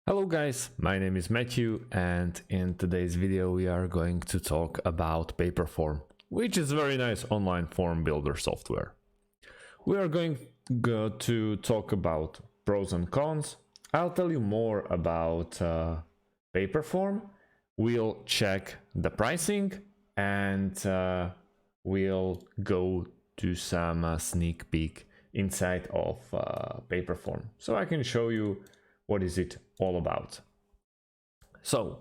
Hello guys, my name is Matthew and in today's video we are going to talk about PaperForm, which is very nice online form builder software. We are going to talk about pros and cons. I'll tell you more about PaperForm. We'll check the pricing and we'll go to some sneak peek inside of PaperForm so I can show you what is it all about. So,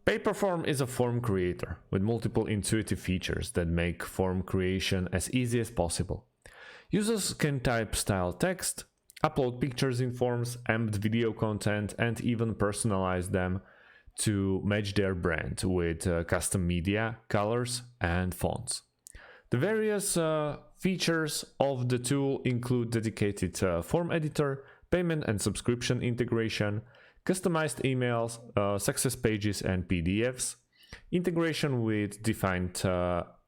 PaperForm is a form creator with multiple intuitive features that make form creation as easy as possible. Users can type style text, upload pictures in forms, embed video content, and even personalize them to match their brand with custom media, colors, and fonts. The various features of the tool include dedicated form editor, payment and subscription integration, customized emails, success pages and PDFs, integration with defined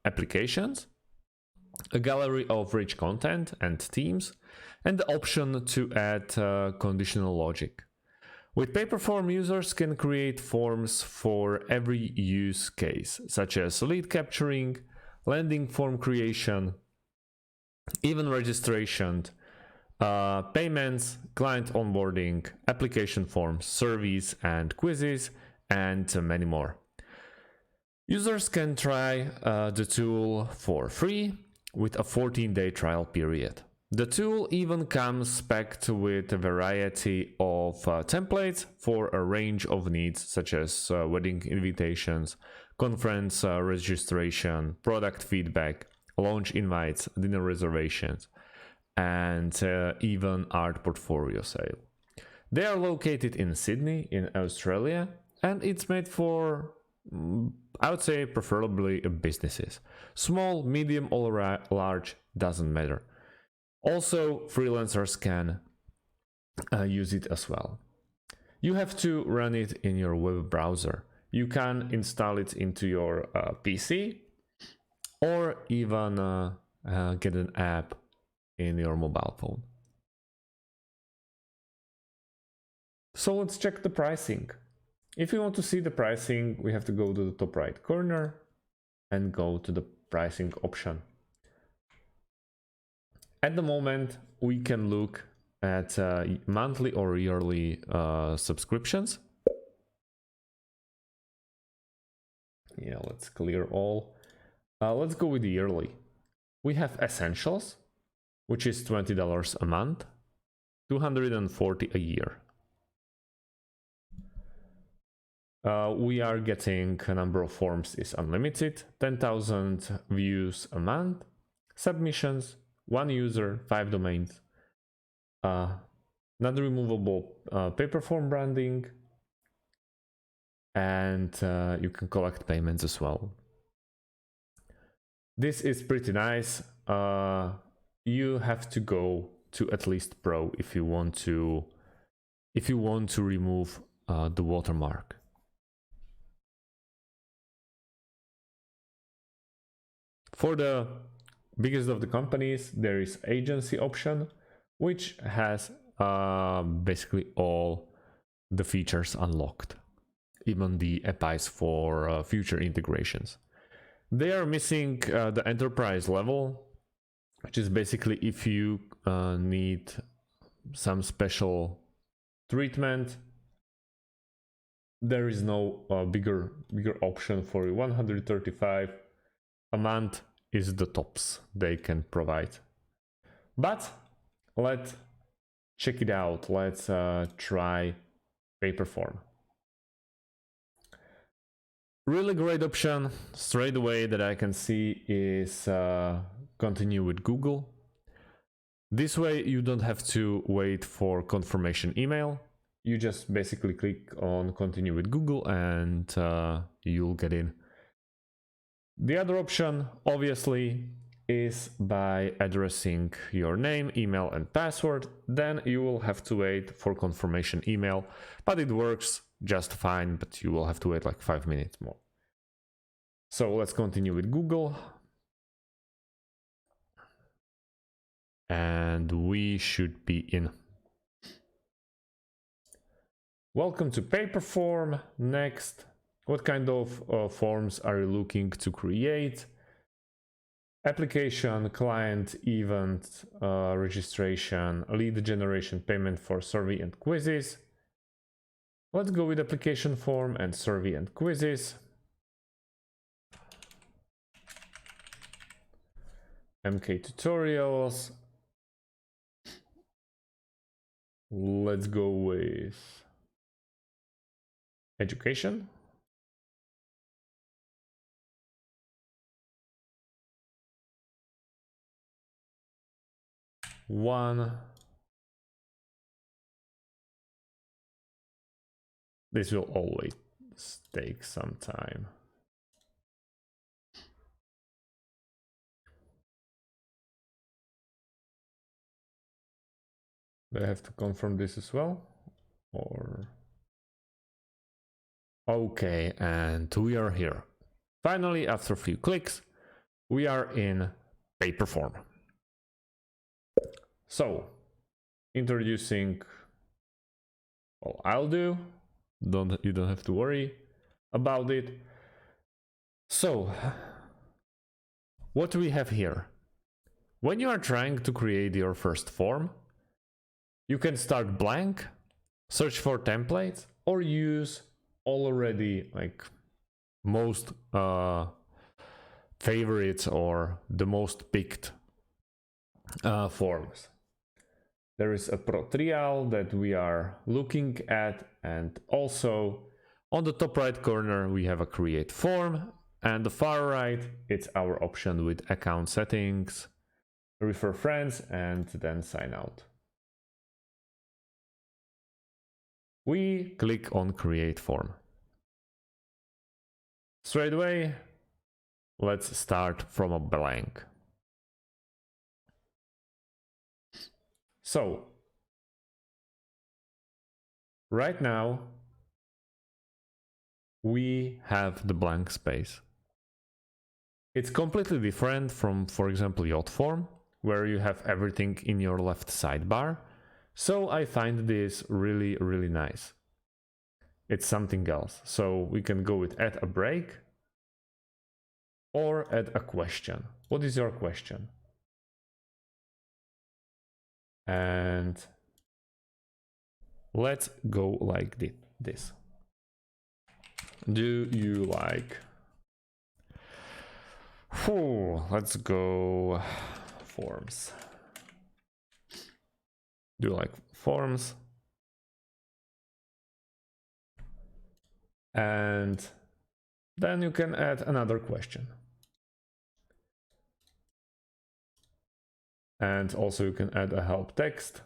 applications, a gallery of rich content and themes, and the option to add conditional logic. With PaperForm, users can create forms for every use case, such as lead capturing, landing form creation, even registration, payments, client onboarding, application forms, surveys and quizzes, and many more. Users can try the tool for free with a 14-day trial period. The tool even comes packed with a variety of templates for a range of needs such as wedding invitations, conference registration, product feedback, launch invites, dinner reservations, and even art portfolio sale. They are located in Sydney in Australia and it's made for, I would say, preferably businesses. Small, medium or large, doesn't matter. Also, freelancers can use it as well. You have to run it in your web browser. You can install it into your PC or even get an app in your mobile phone. So let's check the pricing. If you want to see the pricing, we have to go to the top right corner and go to the pricing option. At the moment, we can look at monthly or yearly subscriptions. Yeah, let's clear all. Let's go with the yearly. We have Essentials, which is $20 a month, $240 a year. We are getting a number of forms is unlimited, 10,000 views a month, submissions, 1 user, 5 domains, non-removable PaperForm branding, and you can collect payments as well. This is pretty nice. You have to go to at least Pro if you want to remove the watermark. For the biggest of the companies, there is agency option, which has basically all the features unlocked, even the APIs for future integrations. They are missing the enterprise level, which is basically if you need some special treatment. There is no bigger option for you. 135 a month is the tops they can provide. But let's check it out. Let's try PaperForm. Really great option straight away that I can see is continue with Google. This way you don't have to wait for confirmation email. You just basically click on continue with Google and you'll get in. The other option obviously is by addressing your name, email and password. Then you will have to wait for confirmation email, but it works just fine, but you will have to wait like 5 minutes more. So let's continue with Google. And we should be in. Welcome to PaperForm. Next, what kind of forms are you looking to create? Application, client, event, registration, lead generation, payment for survey and quizzes. Let's go with application form and survey and quizzes. MK tutorials. Let's go with education. One. This will always take some time. Do I have to confirm this as well? Or okay, and we are here. Finally, after a few clicks, we are in PaperForm. So, introducing, well, I'll do. You don't have to worry about it. So, what do we have here? When you are trying to create your first form, you can start blank, search for templates, or use already like most favorites or the most picked forms. There is a pro trial that we are looking at, and also on the top right corner we have a create form, and the far right it's our option with account settings, refer friends, and then sign out. We click on create form. Straight away, let's start from a blank. So, right now, we have the blank space. It's completely different from, for example, Yacht form, where you have everything in your left sidebar. So I find this really, really nice. It's something else. So we can go with add a break or add a question. What is your question? And let's go like this. Do you like? Let's go forms. Do you like forms? And then you can add another question. And also you can add a help text.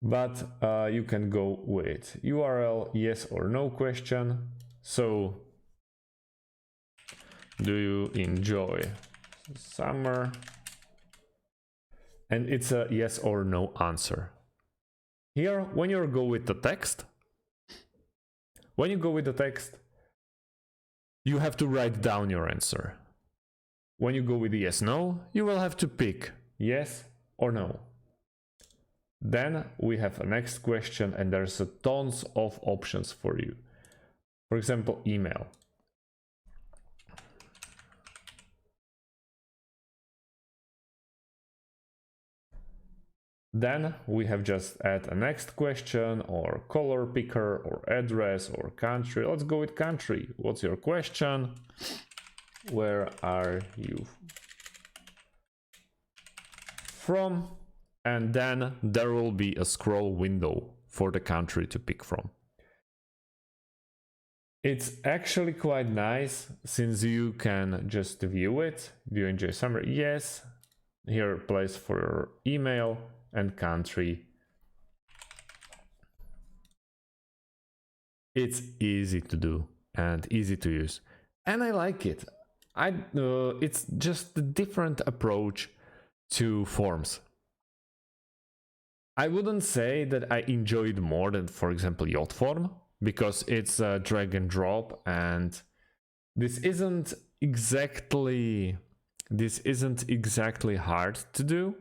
But you can go with URL, yes or no question. So, do you enjoy summer? And it's a yes or no answer. Here, when you go with the text, you have to write down your answer. When you go with the yes, no, you will have to pick yes or no. Then we have a next question, and there's a tons of options for you. For example, email. Then we have just add a next question, or color picker, or address, or country. Let's go with country. What's your question? Where are you from? And then there will be a scroll window for the country to pick from. It's actually quite nice since you can just view it. Do you enjoy summer? Yes. Here, place for your email and country. It's easy to do and easy to use, and I like it. It's just a different approach to forms. I wouldn't say that I enjoyed more than, for example, Yacht form, because it's a drag and drop, and this isn't exactly hard to do,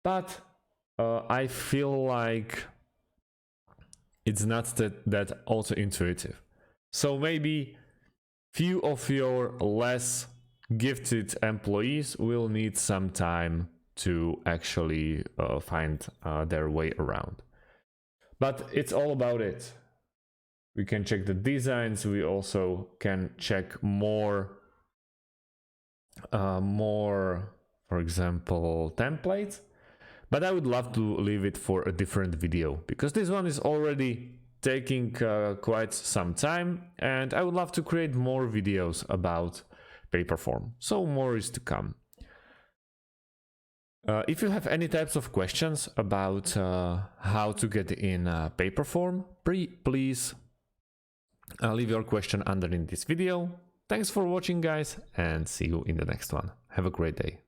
but I feel like it's not that also intuitive. So maybe few of your less gifted employees will need some time to actually find their way around. But it's all about it. We can check the designs. We also can check more, for example, templates. But I would love to leave it for a different video, because this one is already taking quite some time, and I would love to create more videos about PaperForm. So more is to come. If you have any types of questions about how to get in PaperForm, please leave your question underneath this video. Thanks for watching, guys, and see you in the next one. Have a great day.